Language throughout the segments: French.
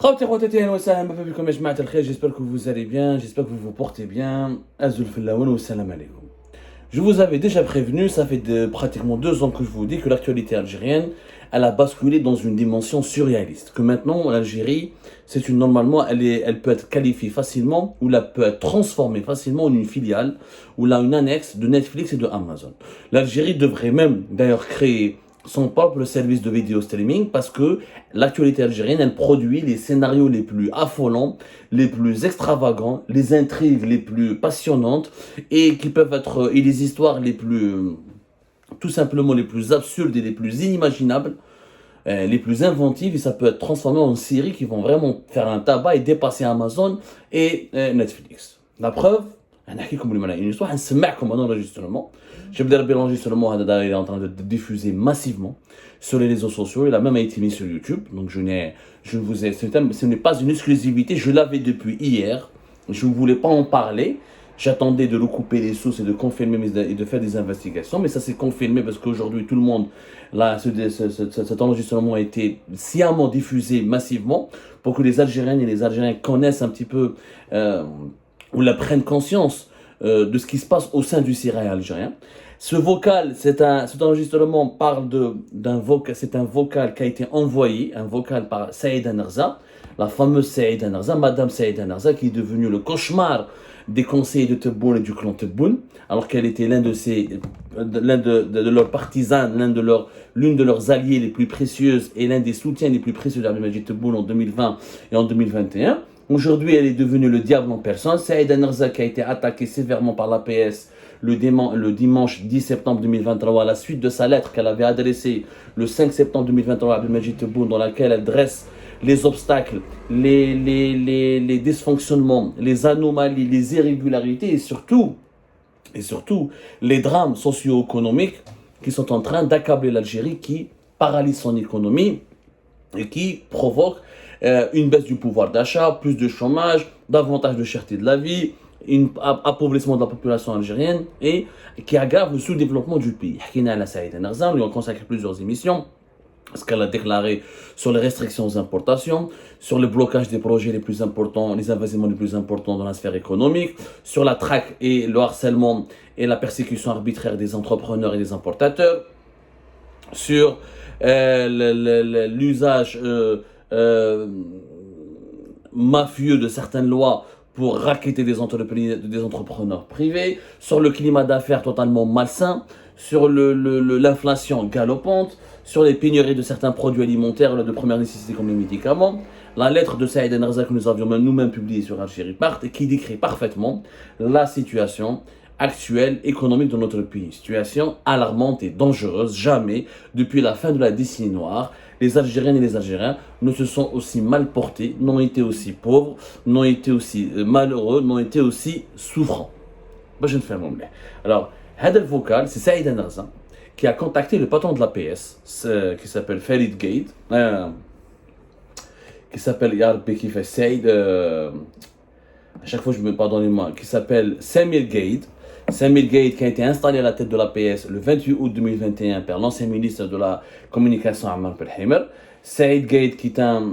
J'espère que vous allez bien, j'espère que vous vous portez bien. Salam alaikum. Je vous avais déjà prévenu, ça fait pratiquement 2 ans que je vous dis que l'actualité algérienne, elle a basculé dans une dimension surréaliste. Que maintenant, l'Algérie, normalement, elle peut être qualifiée facilement, ou elle peut être transformée facilement en une filiale, ou là, une annexe de Netflix et de Amazon. L'Algérie devrait même, d'ailleurs, créer son propre service de vidéo streaming parce que l'actualité algérienne, elle produit les scénarios les plus affolants, les plus extravagants, les intrigues les plus passionnantes et qui peuvent être, et les histoires les plus, tout simplement les plus absurdes et les plus inimaginables, les plus inventives, et ça peut être transformé en séries qui vont vraiment faire un tabac et dépasser Amazon et Netflix. La preuve, une histoire, un comme un enregistrement. Je vais dire l'enregistrement, il est en train de diffuser massivement sur les réseaux sociaux. Il a même été mis sur YouTube. Donc ce n'est pas une exclusivité. Je l'avais depuis hier. Je ne voulais pas en parler. J'attendais de recouper les sources et de confirmer et de faire des investigations. Mais ça s'est confirmé parce qu'aujourd'hui, tout le monde, là, cet enregistrement a été sciemment diffusé massivement pour que les Algériennes et les Algériens connaissent un petit peu ou la prennent conscience de ce qui se passe au sein du Sirail algérien. Ce vocal, cet enregistrement parle c'est un vocal qui a été envoyé, un vocal par Saïda Narza, la fameuse Saïda Narza, Madame Saïda Narza, qui est devenue le cauchemar des conseillers de Tebboune et du clan Tebboune, alors qu'elle était l'un de leurs partisans, l'une de leurs alliées les plus précieuses et l'un des soutiens les plus précieux d'Abdelmajid Tebboune en 2020 et en 2021. Aujourd'hui, elle est devenue le diable en personne. Saïda Narza qui a été attaquée sévèrement par l'APS le dimanche 10 septembre 2023 à la suite de sa lettre qu'elle avait adressée le 5 septembre 2023 à Abdelmajid Tebboune, dans laquelle elle dresse les obstacles, les dysfonctionnements, les anomalies, les irrégularités et surtout les drames socio-économiques qui sont en train d'accabler l'Algérie, qui paralyse son économie et qui provoquent une baisse du pouvoir d'achat, plus de chômage, davantage de cherté de la vie, un appauvrissement de la population algérienne et qui aggrave le sous-développement du pays. On lui a consacré plusieurs émissions. Ce qu'elle a déclaré sur les restrictions aux importations, sur le blocage des projets les plus importants, les investissements les plus importants dans la sphère économique, sur la traque et le harcèlement et la persécution arbitraire des entrepreneurs et des importateurs, sur l'usage mafieux de certaines lois pour racketter des entrepreneurs privés, sur le climat d'affaires totalement malsain, sur l'inflation galopante, sur les pénuries de certains produits alimentaires de première nécessité comme les médicaments. La lettre de Saïda Narza que nous avions nous-mêmes publiée sur Algérie Part et qui décrit parfaitement la situation actuelle économique de notre pays. Situation alarmante et dangereuse. Jamais, depuis la fin de la décennie noire, les Algériennes et les Algériens ne se sont aussi mal portés, n'ont été aussi pauvres, n'ont été aussi malheureux, n'ont été aussi souffrants. Je ne fais pas. Alors, Hadel Vocal, c'est Saïda Narza qui a contacté le patron de l'APS, qui s'appelle Farid Gate, qui s'appelle Yarbi, qui fait Saïd, à chaque fois je me pardonne moi, qui s'appelle Samir Gate. Samir Gate qui a été installé à la tête de l'APS le 28 août 2021 par l'ancien ministre de la Communication Ammar Belhimer. Samir Gate qui est un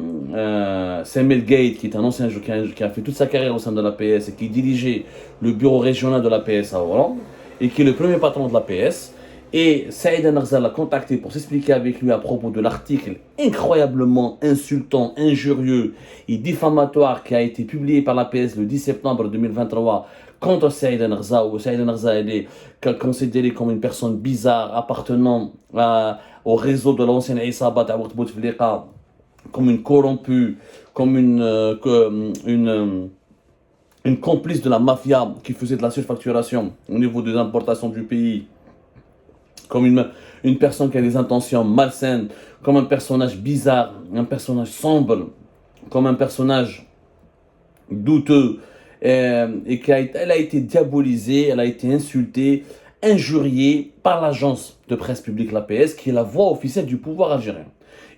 ancien joueur qui a fait toute sa carrière au sein de l'APS et qui dirigeait le bureau régional de l'APS à Oran et qui est le premier patron de l'APS. Et Saïda Narza l'a contacté pour s'expliquer avec lui à propos de l'article incroyablement insultant, injurieux et diffamatoire qui a été publié par l'APS le 10 septembre 2023 contre Saïda Narza, où Saïda Narza est considérée comme une personne bizarre appartenant au réseau de l'ancienne Isaba Taout Bouteflika, comme une corrompue, comme une complice de la mafia qui faisait de la surfacturation au niveau des importations du pays, comme une personne qui a des intentions malsaines, comme un personnage bizarre, un personnage sombre, comme un personnage douteux, et elle a été diabolisée, elle a été insultée, injuriée par l'agence de presse publique, l'APS, qui est la voix officielle du pouvoir algérien.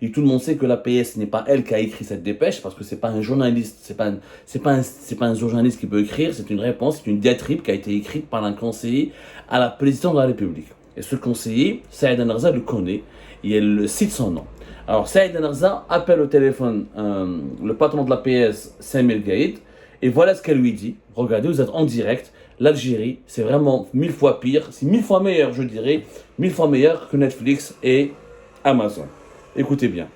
Et tout le monde sait que l'APS n'est pas elle qui a écrit cette dépêche, parce que c'est pas un journaliste, c'est pas un journaliste qui peut écrire, c'est une réponse, c'est une diatribe qui a été écrite par un conseiller à la présidence de la République. Et ce conseiller, Saïda Narza le connaît et elle cite son nom. Alors, Saïd Narza appelle au téléphone le patron de la PS, Samir Gaïd, et voilà ce qu'elle lui dit. Regardez, vous êtes en direct. L'Algérie, c'est vraiment 1000 fois pire, c'est 1000 fois meilleur, je dirais, 1000 fois meilleur que Netflix et Amazon. Écoutez bien.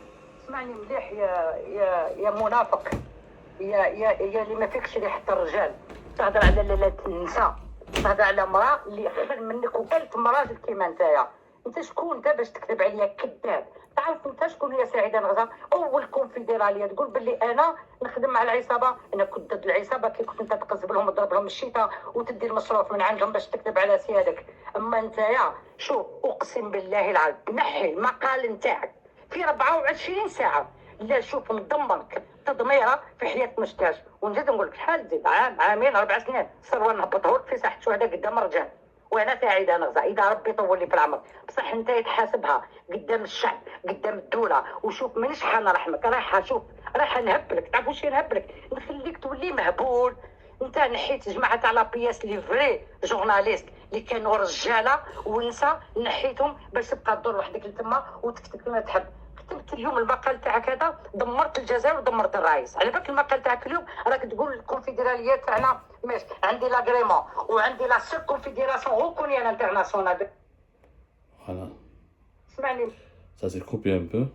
اسمعني مليح يا منافق يا اللي ما فيكش اللي حتى الرجال تهضر على لاله النساء تهضر على امراه اللي خير منك و1000 راجل كيما نتايا انت شكون انت باش تكذب عليا كذاب تعرف انت شكون هي سعيده نغزه اول كونفدراليه تقول باللي انا نخدم مع العصابه انا كنت ضد العصابه كي كنت انت تقزب لهم وتضرب لهم الشتاء وتدي المصروف من عندهم باش تكذب على سيادك اما نتايا شوف اقسم بالله العظيم نحي المقال نتاعك في 24 ساعه لا شوف ندمرك تدميره في حياه مشتاش ونزيد نقول لك شحال تزيد عام عامين 4 سنين صار نهبطه لك في ساحه شهداء قدام الرجال وانا سعيده نغزه اذا ربي طول لي في العمر بصح انت يتحاسبها قدام الشعب قدام الدوله وشوف مانيش حنرحمك رايحه شوف رايحه نهبلك تعرف واش نهبلك نخليك تولي مهبول انت نحيت جماعه تاع لابياس لي فري جورناليست اللي كانوا رجاله ونساء نحيتهم باش تبقى تدور وحدك لتما وتكتب كما تحب كتبت اليوم المقال تاعك هذا دمرت الجزائر ودمرت الرئيس على بالك المقال تاعك اليوم راك تقول الكونفدراليه تاعنا ماشي عندي لاغريمون وعندي لا سو كونفدراسيون ريكوني على الانترناسيونال Voilà. اسمعني Ça s'est coupé un peu.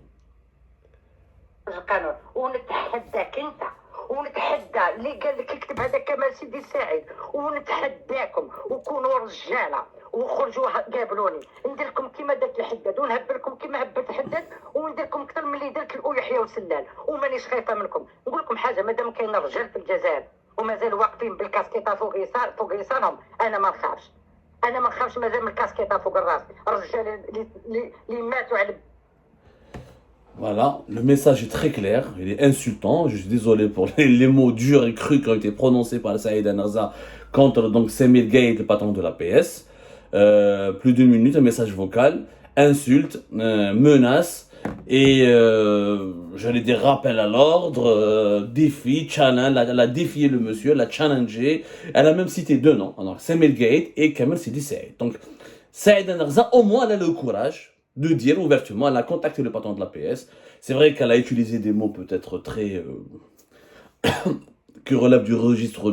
القانون ونتحداك انت ونتحدى اللي قال لك يكتب هذا كمال سيدي سعيد ونتحداكم وكونوا رجاله وخرجوا قابلوني ندير لكم كيما درت الحداد ونهبل لكم كيما هبت الحداد وندير لكم اكثر من اللي درت يحيى وسلال ومانيش خايفه منكم نقول لكم حاجه مادام كاين رجال في الجزائر ومازال واقفين بالكاسكيطه فوق يسارهم انا ما نخافش مازال من الكاسكيطه فوق الراس الرجال اللي ماتوا على Voilà, le message est très clair, il est insultant, je suis désolé pour les mots durs et crus qui ont été prononcés par Saïd Narza contre donc Samir Gaïd, le patron de la PS. Plus d'une minute, un message vocal, insulte, menace et j'allais dire rappel à l'ordre, défi, challenge, elle a défié le monsieur, l'a challengé, elle a même cité deux noms, alors Samir Gaïd et Kamel Sidi Saïd. Donc Saïd Narza, au moins elle a le courage de dire ouvertement, elle a contacté le patron de la PS. C'est vrai qu'elle a utilisé des mots peut-être très... qui relèvent du registre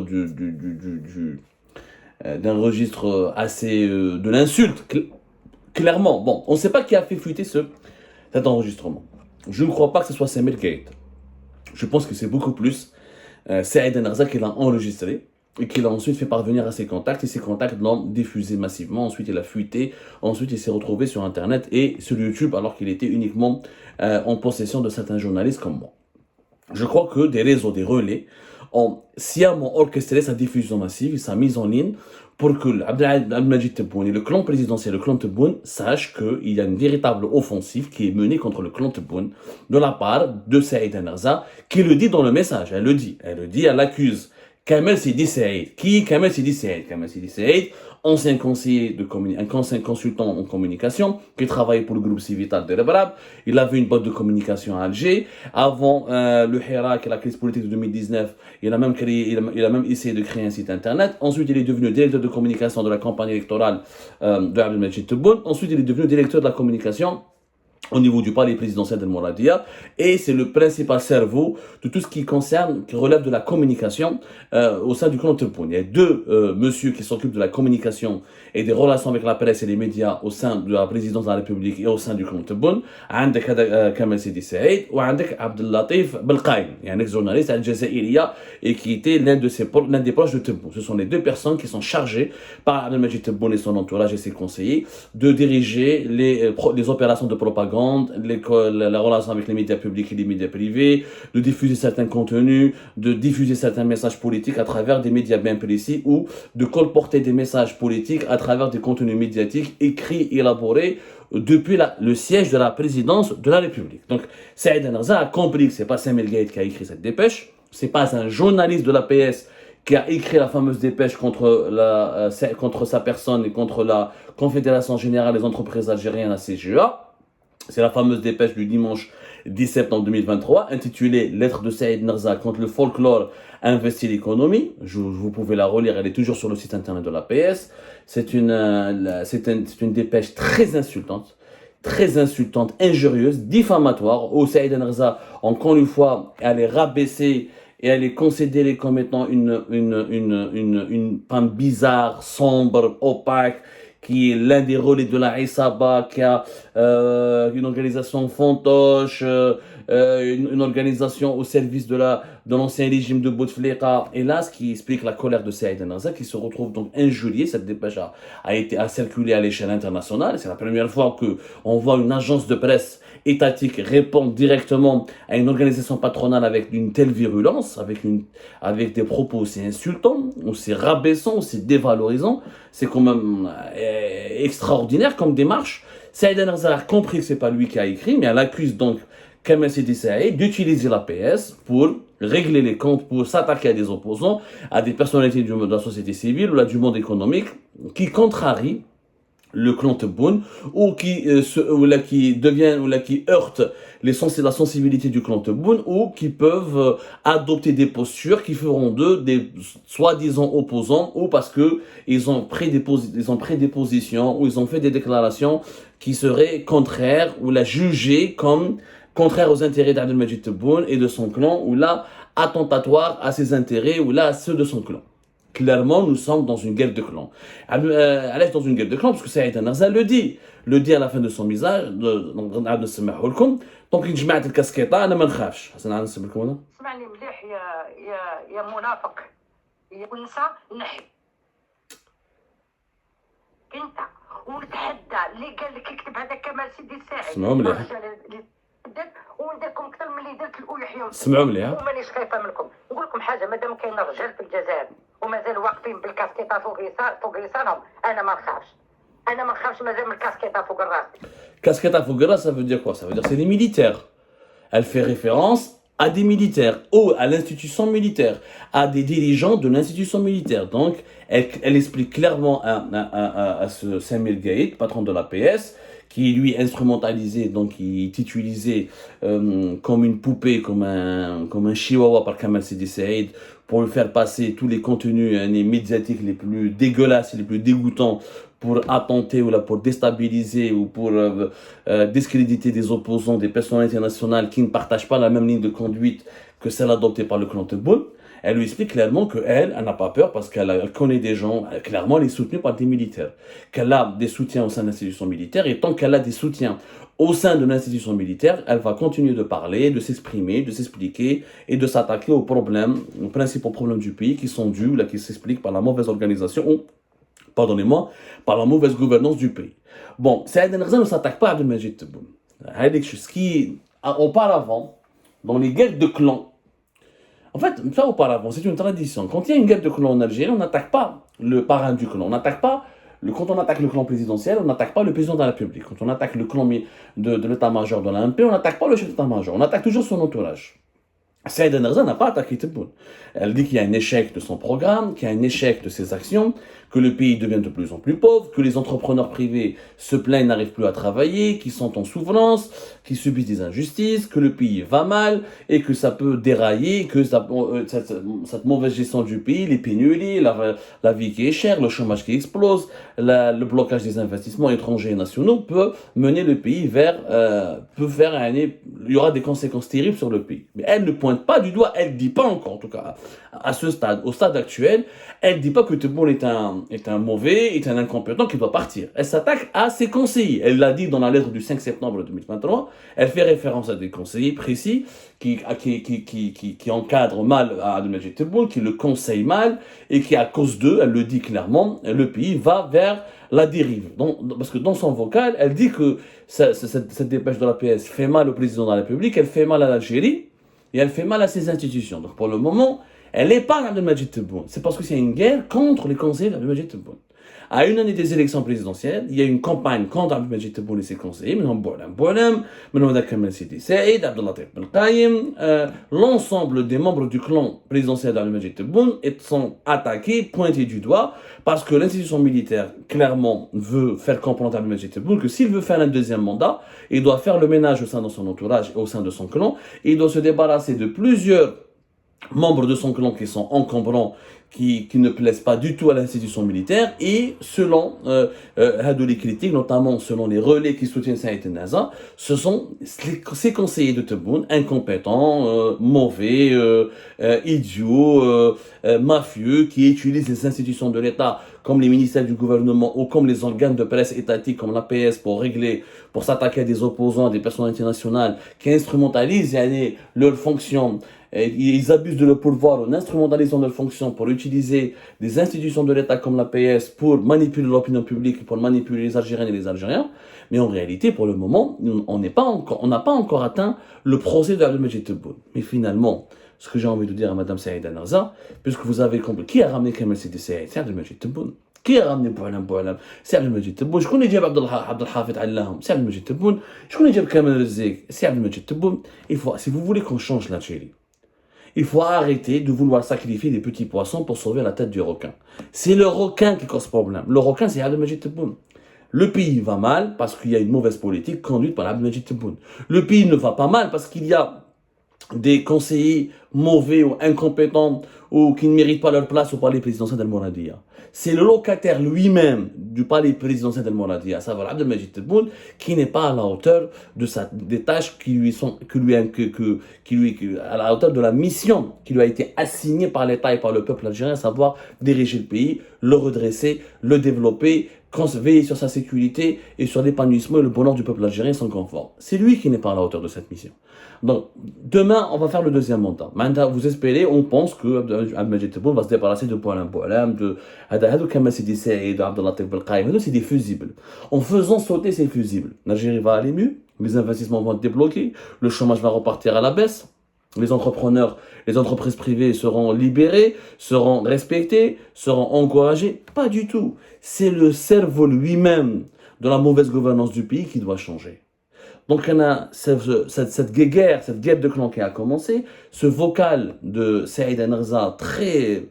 d'un registre assez... de l'insulte, clairement. Bon, on ne sait pas qui a fait fuiter cet enregistrement. Je ne crois pas que ce soit Samir Gaïd. Je pense que c'est beaucoup plus Saïd Narza qui l'a enregistré et qu'il a ensuite fait parvenir à ses contacts, et ses contacts l'ont diffusé massivement, ensuite il a fuité, ensuite il s'est retrouvé sur internet et sur YouTube alors qu'il était uniquement en possession de certains journalistes comme moi. Je crois que des réseaux, des relais ont sciemment orchestré sa diffusion massive et sa mise en ligne pour que Abdelmajid Tebboune et le clan présidentiel, le clan Tebboune, sachent qu'il y a une véritable offensive qui est menée contre le clan Tebboune de la part de Saïd Narza, qui le dit dans le message, elle le dit, elle accuse Kamel Sidi Saïd. Qui Kamel Sidi Saïd? Kamel Sidi Saïd, ancien conseiller un ancien consultant en communication, qui travaillait pour le groupe Civital de Rebrab. Il avait une boîte de communication à Alger. Avant le Hirak et la crise politique de 2019, il a même essayé de créer un site internet. Ensuite, il est devenu directeur de communication de la campagne électorale de Abdelmajid Tebboune. Ensuite, il est devenu directeur de la communication au niveau du palais présidentiel de Mouradia, et c'est le principal cerveau de tout ce qui relève de la communication au sein du clan Tebboune. Il y a deux messieurs qui s'occupent de la communication et des relations avec la presse et les médias au sein de la présidence de la République et au sein du clan Tebboune. عندك هذا كمال سيدي سعيد وعندك عبد اللطيف بالقايم, un ex-journaliste algérien et qui était l'un des proches de Tebboune. Ce sont les deux personnes qui sont chargées par Abdelmajid Tebboune et son entourage et ses conseillers de diriger les opérations de propagande, la relation avec les médias publics et les médias privés, de diffuser certains contenus, de diffuser certains messages politiques à travers des médias bien précis ou de colporter des messages politiques à travers des contenus médiatiques écrits, élaborés depuis le siège de la présidence de la République. Donc, Saïd Narza a compris que ce n'est pas Samir Gaïd qui a écrit cette dépêche, ce n'est pas un journaliste de la PS qui a écrit la fameuse dépêche contre sa personne et contre la Confédération Générale des Entreprises Algériennes, la CGA. C'est la fameuse dépêche du dimanche 10 septembre 2023, intitulée Lettre de Saïd Narza contre le folklore investi l'économie. Vous pouvez la relire, elle est toujours sur le site internet de la PS. C'est une dépêche très insultante très insultante, injurieuse, diffamatoire, où Saïd Enrza, encore une fois, elle est rabaissée et elle est considérée comme étant une femme bizarre, sombre, opaque, qui est l'un des relais de la Isaba, qui a une organisation fantoche, une organisation au service de l'ancien régime de Bouteflika. Et là, ce qui explique la colère de Saïd Enrza, qui se retrouve donc injurié. Cette dépêche a circulé à l'échelle internationale. C'est la première fois qu'on voit une agence de presse étatique répondre directement à une organisation patronale avec une telle virulence, avec des propos aussi insultants, aussi rabaissants, aussi dévalorisants. C'est quand même extraordinaire comme démarche. Saïd Enrza a compris que c'est pas lui qui a écrit, mais elle accuse donc Kamal Sidi Saïd d'utiliser la PS pour régler les comptes, pour s'attaquer à des opposants, à des personnalités de la société civile ou du monde économique qui contrarient le clan Tebboune ou qui heurtent la sensibilité du clan Tebboune ou qui peuvent adopter des postures qui feront d'eux des soi-disant opposants ou parce que ils ont pris des positions ou ils ont fait des déclarations qui seraient contraires ou la jugées comme contraires aux intérêts d'Abdelmajid Tebboune et de son clan ou là attentatoires à ses intérêts ou là à ceux de son clan. Clairement, nous sommes dans une guerre de clans. Elle est dans une guerre de clans parce que Saïd Enrza le dit à la fin de son message. Donc, il جمعت الكاسكيطة أنا ما نخافش. حسن عاد نسمع لكم أنا. اسمعني مليح يا منافق يا انثى نحي انت ونتحدى اللي قال لك يكتب هذا كمال سيدي ساعد اسمعوا مليح. ونديركم اكثر من اللي درت الاولى اسمعوا مليح. ومانيش خايفه منكم. نقول لكم حاجه مادام كاين رجال في الجزائر ومازال واقفين بالكاسكيطه فوق لسانهم انا ما نخافش مازال من الكاسكيطه فوق الراس. Casqueta Fogara, ça veut dire quoi? Ça veut dire que c'est les militaires. Elle fait référence à des militaires, ou à l'institution militaire, à des dirigeants de l'institution militaire. Donc, elle explique clairement à ce Samir Gaïd, patron de la PS, qui lui instrumentalisé, donc qui est utilisé comme une poupée, comme un chihuahua par Kamal Sidi Saïd, pour lui faire passer tous les contenus médiatiques les plus dégueulasses et les plus dégoûtants pour attenter ou là pour déstabiliser ou pour discréditer des opposants, des personnalités nationales qui ne partagent pas la même ligne de conduite que celle adoptée par le clan Tebboune. Elle lui explique clairement qu'elle n'a pas peur parce qu'elle connaît des gens, clairement elle est soutenue par des militaires, qu'elle a des soutiens au sein de l'institution militaire et tant qu'elle a des soutiens au sein de l'institution militaire, elle va continuer de parler, de s'exprimer, de s'expliquer et de s'attaquer aux principaux problèmes du pays qui sont dus, là, qui s'expliquent par la mauvaise organisation ou par la mauvaise gouvernance du pays. Bon, Saïd Enrza ne s'attaque pas à Abdelmajid Tebboune. Ce qui, auparavant, dans les guerres de clans, en fait, ça auparavant, c'est une tradition. Quand il y a une guerre de clans en Algérie, on n'attaque pas le parrain du clan. Quand on attaque le clan présidentiel, on n'attaque pas le président de la République. Quand on attaque le clan de l'état-major de l'AMP, on n'attaque pas le chef d'état-major. On attaque toujours son entourage. Saïd Enrza n'a pas attaqué Tebboune. Elle dit qu'il y a un échec de son programme, qu'il y a un échec de ses actions, que le pays devient de plus en plus pauvre, que les entrepreneurs privés se plaignent, n'arrivent plus à travailler, qu'ils sont en souffrance, qu'ils subissent des injustices, que le pays va mal et que ça peut dérailler, que cette mauvaise gestion du pays, les pénuries, la vie qui est chère, le chômage qui explose, le blocage des investissements étrangers et nationaux peut mener le pays il y aura des conséquences terribles sur le pays. Mais elle ne pointe pas du doigt, elle ne dit pas encore, en tout cas, à ce stade, au stade actuel, elle ne dit pas que Tebboune est un mauvais, est un incompétent qui doit partir. Elle s'attaque à ses conseillers. Elle l'a dit dans la lettre du 5 septembre 2023. Elle fait référence à des conseillers précis qui encadrent mal Abdelmajid Tebboune, qui le conseillent mal et qui, à cause d'eux, elle le dit clairement, le pays va vers la dérive. Parce que dans son vocal, elle dit que cette dépêche de la PS fait mal au président de la République, elle fait mal à l'Algérie et elle fait mal à ses institutions. Donc pour le moment, elle épargne Abdelmajid Tebboune. C'est parce que c'est une guerre contre les conseillers d'Abdelmajid Tebboune. À une année des élections présidentielles, il y a une campagne contre Abdelmajid Tebboune et ses conseillers, Kamal Sidi Saïd, Abdellatif Belkayem, l'ensemble des membres du clan présidentiel d'Abdelmajid Tebboune sont attaqués, pointés du doigt, parce que l'institution militaire, clairement, veut faire comprendre à Abdelmajid Tebboune que s'il veut faire un deuxième mandat, il doit faire le ménage au sein de son entourage et au sein de son clan, et il doit se débarrasser de plusieurs membres de son clan qui sont encombrants, qui ne plaisent pas du tout à l'institution militaire, et selon les critiques, notamment selon les relais qui soutiennent Saïd Naza, ce sont ces conseillers de Tebboune, incompétents, mauvais, idiots, mafieux, qui utilisent les institutions de l'État comme les ministères du gouvernement ou comme les organes de presse étatiques comme l'APS pour s'attaquer à des opposants, à des personnalités nationales, qui instrumentalisent leurs fonctions. Ils abusent de leur pouvoir en instrumentalisant leurs fonctions pour utiliser des institutions de l'État comme l'APS pour manipuler l'opinion publique, pour manipuler les Algériennes et les Algériens. Mais en réalité, pour le moment, on n'a pas encore atteint le procès d'Abdelmajid Tebboune. Mais finalement, ce que j'ai envie de dire à Mme Saïda Narza, puisque vous avez compris, qui a ramené Kamel Sidi Saïd? C'est Abdelmajid Tebboune. Qui a ramené Boualam? C'est Abdelmajid Tebboune. Je connais déjà Abdelhafid Allaham. C'est Abdelmajid Tebboune. Je connais déjà Kamel Rezik. C'est Abdelmajid Tebboune. Si vous voulez qu'on change l'Algérie, il faut arrêter de vouloir sacrifier des petits poissons pour sauver la tête du requin. C'est le requin qui cause problème. Le requin, c'est Abdelmajid Tebboune. Le pays va mal parce qu'il y a une mauvaise politique conduite par Abdelmajid Tebboune. Le pays ne va pas mal parce qu'il y a des conseillers mauvais ou incompétents ou qui ne méritent pas leur place au palais présidentiel d'Al-Mouradia. C'est le locataire lui-même du palais présidentiel d'Al-Mouradia, à savoir Abdelmajid Tebboune, qui n'est pas à la hauteur des tâches à la hauteur de la mission qui lui a été assignée par l'État et par le peuple algérien, à savoir diriger le pays, le redresser, le développer, veiller sur sa sécurité et sur l'épanouissement et le bonheur du peuple algérien et son confort. C'est lui qui n'est pas à la hauteur de cette mission. Donc, demain, on va faire le deuxième mandat. Maintenant, vous espérez, on pense que Abdelmajid Tebboune va se débarrasser de Boualam, de Kamel Sidi Saïd, de Abdellatif Belkhaïm. C'est des fusibles. En faisant sauter ces fusibles, l'Algérie va aller mieux, les investissements vont être débloqués, le chômage va repartir à la baisse, les entrepreneurs, les entreprises privées seront libérées, seront respectées, seront encouragées. Pas du tout. C'est le cerveau lui-même de la mauvaise gouvernance du pays qui doit changer. Donc, il y a cette guerre de clan qui a commencé, ce vocal de Saïd Narza très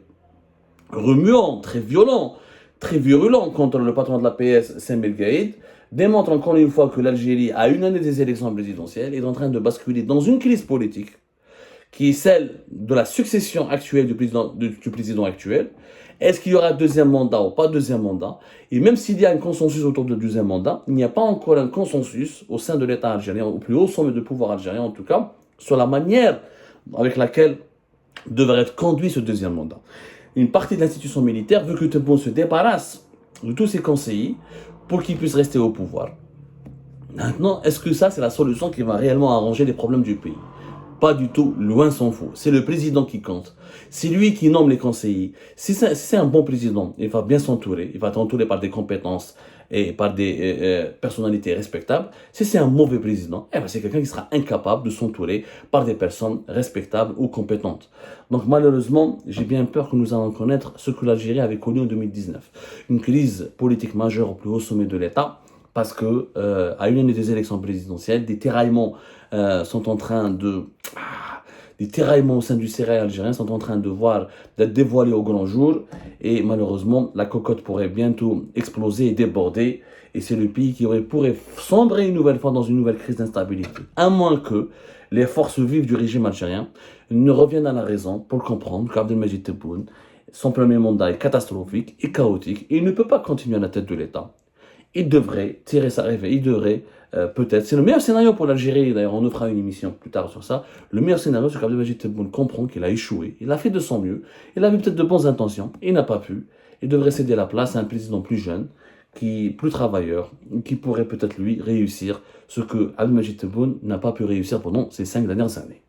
remuant, très violent, très virulent contre le patron de l'APS, Saïd Belgaïd, démontre encore une fois que l'Algérie, à une année des élections présidentielles, est en train de basculer dans une crise politique qui est celle de la succession actuelle du président actuel. Est-ce qu'il y aura un deuxième mandat ou pas deuxième mandat? Et même s'il y a un consensus autour du deuxième mandat, il n'y a pas encore un consensus au sein de l'État algérien, au plus haut sommet de pouvoir algérien en tout cas, sur la manière avec laquelle devrait être conduit ce deuxième mandat. Une partie de l'institution militaire veut que Tebboune se débarrasse de tous ses conseillers pour qu'il puisse rester au pouvoir. Maintenant, est-ce que ça, c'est la solution qui va réellement arranger les problèmes du pays? Pas du tout, loin s'en faut. C'est le président qui compte. C'est lui qui nomme les conseillers. Si c'est un bon président, il va bien s'entourer. Il va être entouré par des compétences et par des personnalités respectables. Si c'est un mauvais président, c'est quelqu'un qui sera incapable de s'entourer par des personnes respectables ou compétentes. Donc malheureusement, j'ai bien peur que nous allons connaître ce que l'Algérie avait connu en 2019. Une crise politique majeure au plus haut sommet de l'État. Parce que, à une année des élections présidentielles, des tiraillements sont en train de... des tiraillements au sein du sérail algérien sont en train d'être dévoilés au grand jour. Et malheureusement, la cocotte pourrait bientôt exploser et déborder. Et c'est le pays qui pourrait sombrer une nouvelle fois dans une nouvelle crise d'instabilité. À moins que les forces vives du régime algérien ne reviennent à la raison pour comprendre qu'Abdelmajid Tebboune, son premier mandat est catastrophique et chaotique. Et il ne peut pas continuer à la tête de l'État. Il devrait tirer sa réveille, il devrait peut-être, c'est le meilleur scénario pour l'Algérie, d'ailleurs on nous fera une émission plus tard sur ça, le meilleur scénario c'est qu'Abdelmajid Tebboune comprend qu'il a échoué, il a fait de son mieux, il avait peut-être de bonnes intentions, il n'a pas pu, il devrait céder la place à un président plus jeune, plus travailleur, qui pourrait peut-être lui réussir ce que Abdelmajid Tebboune n'a pas pu réussir pendant ces 5 dernières années.